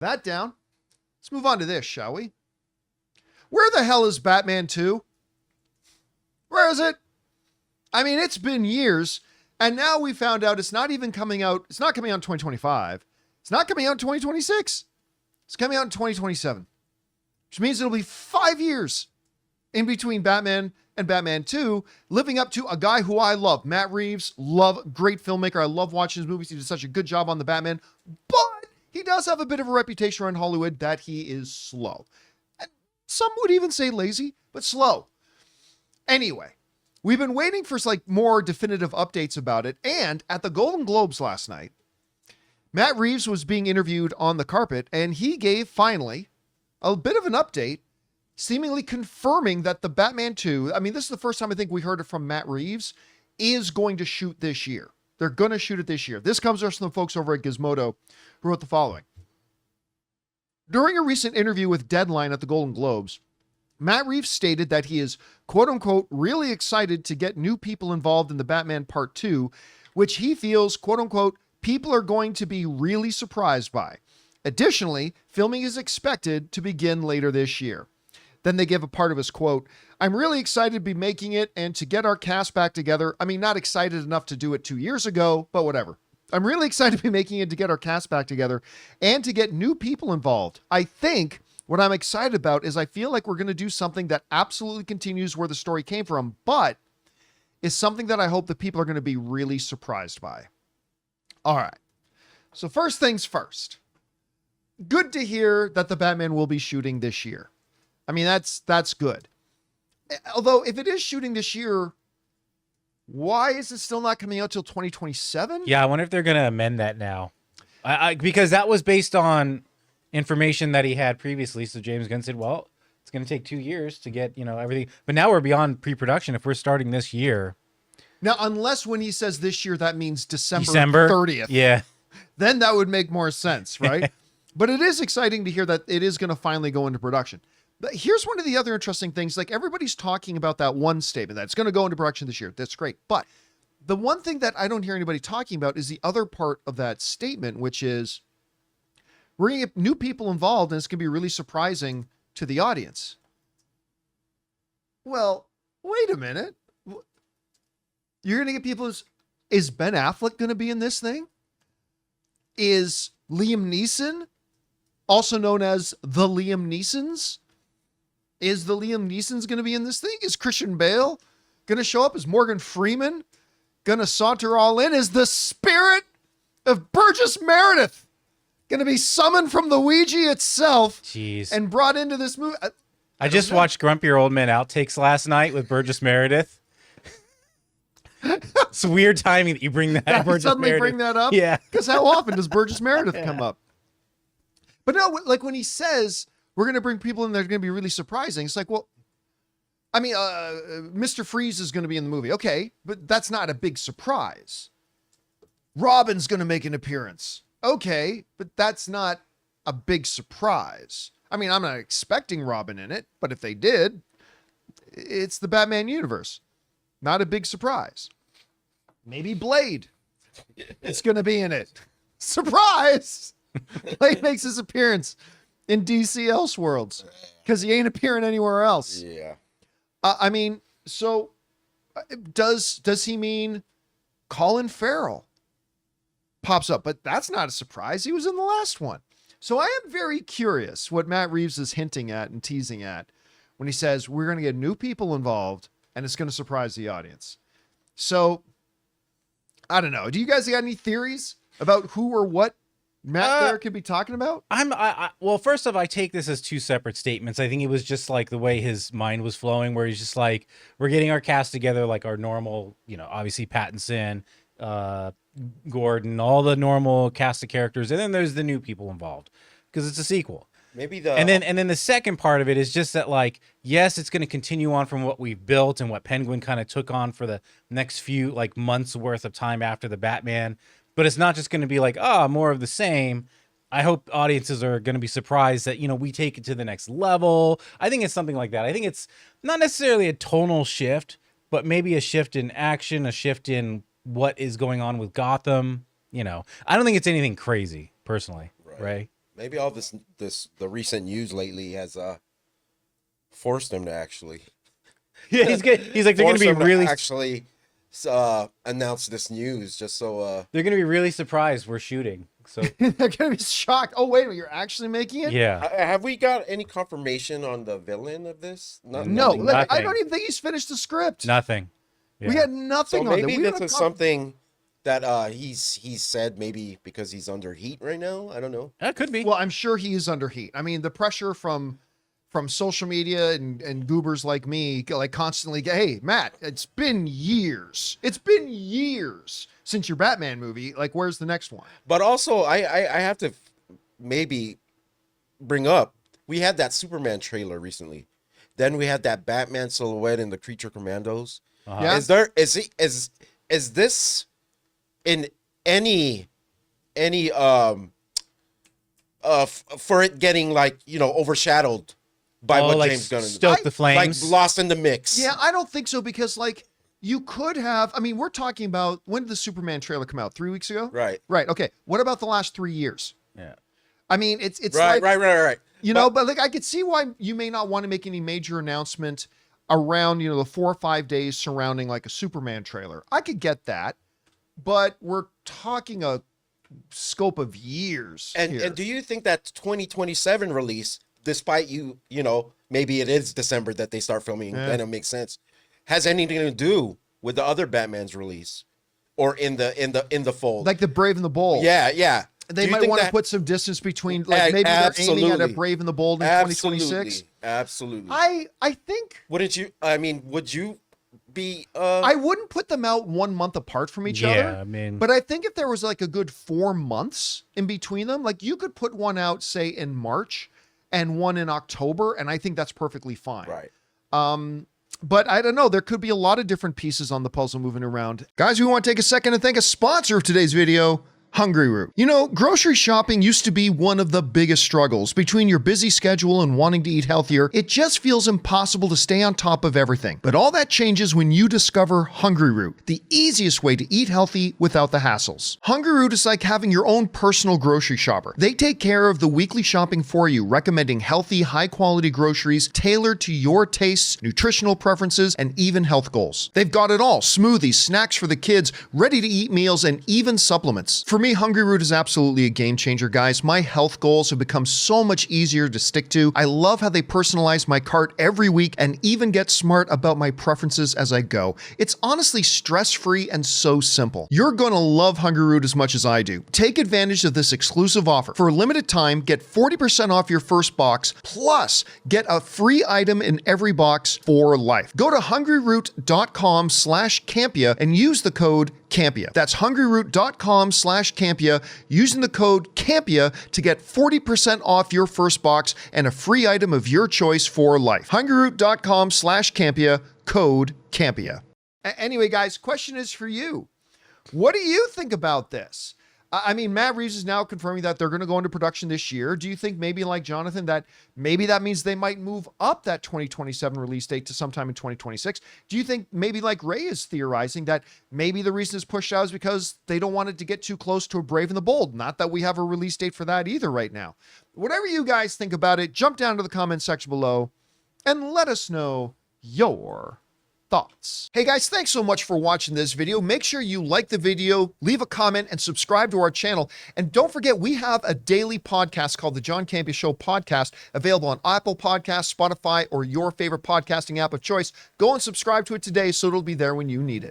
That down. Let's move on to this, shall we? Where the hell is Batman 2? Where is it? I mean, it's been years, and now we found out it's not even coming out. It's not coming out in 2025. It's not coming out in 2026. It's coming out in 2027, which means it'll be 5 years in between Batman and Batman 2, living up to a guy who I love, Matt Reeves. Great filmmaker. I love watching his movies. He did such a good job on the Batman, but he does have a bit of a reputation around Hollywood that he is slow. And some would even say lazy, but slow. Anyway, we've been waiting for like more definitive updates about it. And at the Golden Globes last night, Matt Reeves was being interviewed on the carpet, and he gave finally a bit of an update, seemingly confirming that the Batman 2, I mean, this is the first time I think we heard it from Matt Reeves, is going to shoot this year. They're going to shoot it this year. This comes from the folks over at Gizmodo who wrote the following. During a recent interview with Deadline at the Golden Globes, Matt Reeves stated that he is, quote unquote, really excited to get new people involved in the Batman Part 2, which he feels, quote unquote, people are going to be really surprised by. Additionally, filming is expected to begin later this year. Then they give a part of his quote, I'm really excited to be making it and to get our cast back together. I mean, not excited enough to do it 2 years ago, but whatever. I'm really excited to be making it to get our cast back together and to get new people involved. I think what I'm excited about is I feel like we're going to do something that absolutely continues where the story came from, but is something that I hope that people are going to be really surprised by. All right. So first things first. Good to hear that the Batman will be shooting this year. I mean, that's good. Although if it is shooting this year, why is it still not coming out till 2027? Yeah, I wonder if they're going to amend that now. Because that was based on information that he had previously. So James Gunn said, well, it's going to take 2 years to get, everything. But now we're beyond pre-production. If we're starting this year. Now, unless when he says this year, that means December 30th. Yeah. Then that would make more sense, right? But it is exciting to hear that it is going to finally go into production. But here's one of the other interesting things. Like, everybody's talking about that one statement that it's going to go into production this year. That's great. But the one thing that I don't hear anybody talking about is the other part of that statement, which is we're going to get new people involved and it's going to be really surprising to the audience. Well, wait a minute. You're going to get people. Is Ben Affleck going to be in this thing? Is Liam Neeson, also known as the Liam Neesons? Is the Liam Neesons going to be in this thing? Is Christian Bale going to show up? Is Morgan Freeman going to saunter all in? Is the spirit of Burgess Meredith going to be summoned from the Ouija itself and brought into this movie? I just watched Grumpier Old Men outtakes last night with Burgess Meredith. It's weird timing that you bring that up. Suddenly bring that up? Yeah. Because how often does Burgess Meredith come up? But no, like when he says, we're going to bring people in that are going to be really surprising. It's like, well, I mean, Mr. Freeze is going to be in the movie. Okay, but that's not a big surprise. Robin's going to make an appearance. Okay, but that's not a big surprise. I mean, I'm not expecting Robin in it, but if they did, it's the Batman universe. Not a big surprise. Maybe Blade is going to be in it. Surprise! Blade makes his appearance in DC Elseworlds because he ain't appearing anywhere else. Yeah. I mean, so does he mean Colin Farrell pops up? But that's not a surprise. He was in the last one. So I am very curious what Matt Reeves is hinting at and teasing at when he says we're going to get new people involved and it's going to surprise the audience. So I don't know. Do you guys got any theories about who or what Matt there could be talking about? Well, first off, I take this as two separate statements. I think it was just like the way his mind was flowing, where he's just like, we're getting our cast together, like our normal, obviously Pattinson, Gordon, all the normal cast of characters, and then there's the new people involved because it's a sequel. Maybe and then the second part of it is just that, like, yes, it's going to continue on from what we've built and what Penguin kind of took on for the next few months worth of time after the Batman. But it's not just going to be like, more of the same. I hope audiences are going to be surprised that, we take it to the next level. I think it's something like that. I think it's not necessarily a tonal shift, but maybe a shift in action, a shift in what is going on with Gotham. I don't think it's anything crazy, personally. Right? Maybe all the recent news lately has forced him to actually Yeah, he's good. He's like, they're gonna forced be him to really, actually announce this news just so they're gonna be really surprised we're shooting. So They're gonna be shocked. Oh wait, you're actually making it? yeah, have we got any confirmation on the villain of this? No, Nothing. like, I Nothing. don't even think he's finished the script. nothing. We Yeah. had nothing So on maybe there. this is something that he's said maybe because he's under heat right now. I don't know. That could be. Well, I'm sure he is under heat. I mean, the pressure from social media and goobers like me, like constantly, hey, Matt, it's been years. It's been years since your Batman movie. Like, where's the next one? But also, I have to maybe bring up, we had that Superman trailer recently. Then we had that Batman silhouette in the Creature Commandos. Yeah. Is this in any for it getting like, overshadowed by what like James Gunn stoke the flames. like lost in the mix? Yeah, I don't think so because, like, you could have. I mean, we're talking about, when did the Superman trailer come out? 3 weeks ago? Right. Right. Okay. What about the last 3 years? Yeah. I mean, it's Right, like, right. you know, but like, I could see why you may not want to make any major announcement around, the 4 or 5 days surrounding like a Superman trailer. I could get that, but we're talking a scope of years. And here. do you think that 2027 release, despite maybe it is December that they start filming, Yeah. then it makes sense, has anything to do with the other Batman's release or in the fold? like the Brave and the Bold? Yeah. They Do you might think want to that- put some distance between, like, maybe they're aiming at a Absolutely. Brave and the Bold in 2026. Absolutely. I think Wouldn't you? I mean, would you be? I wouldn't put them out 1 month apart from each Yeah, other. I mean, But I think if there was like a good 4 months in between them, like you could put one out, say, in March and one in October, and I think that's perfectly fine. right. But I don't know. There could be a lot of different pieces on the puzzle moving around. Guys, we want to take a second to thank a sponsor of today's video, Hungryroot. Grocery shopping used to be one of the biggest struggles. Between your busy schedule and wanting to eat healthier, it just feels impossible to stay on top of everything. But all that changes when you discover Hungryroot, the easiest way to eat healthy without the hassles. Hungryroot is like having your own personal grocery shopper. They take care of the weekly shopping for you, recommending healthy, high-quality groceries tailored to your tastes, nutritional preferences, and even health goals. They've got it all: smoothies, snacks for the kids, ready-to-eat meals, and even supplements. For me, Hungryroot is absolutely a game changer, guys. My health goals have become so much easier to stick to. I love how they personalize my cart every week and even get smart about my preferences as I go. It's honestly stress-free and so simple. You're going to love Hungryroot as much as I do. Take advantage of this exclusive offer. For a limited time, get 40% off your first box, plus get a free item in every box for life. Go to hungryroot.com/Campea and use the code Campea. That's hungryroot.com/Campea, using the code Campea to get 40% off your first box and a free item of your choice for life. hungryroot.com/Campea, code Campea. Anyway, guys, question is for you. What do you think about this? I mean, Matt Reeves is now confirming that they're going to go into production this year. Do you think, maybe like Jonathan, that maybe that means they might move up that 2027 release date to sometime in 2026? Do you think, maybe like Ray is theorizing, that maybe the reason it's pushed out is because they don't want it to get too close to a Brave and the Bold? Not that we have a release date for that either right now. Whatever you guys think about it, jump down to the comment section below and let us know your thoughts. Hey guys, thanks so much for watching this video. Make sure you like the video, leave a comment, and subscribe to our channel. And don't forget, we have a daily podcast called the John Campea Show podcast, available on Apple Podcasts, Spotify, or your favorite podcasting app of choice. Go and subscribe to it today so it'll be there when you need it.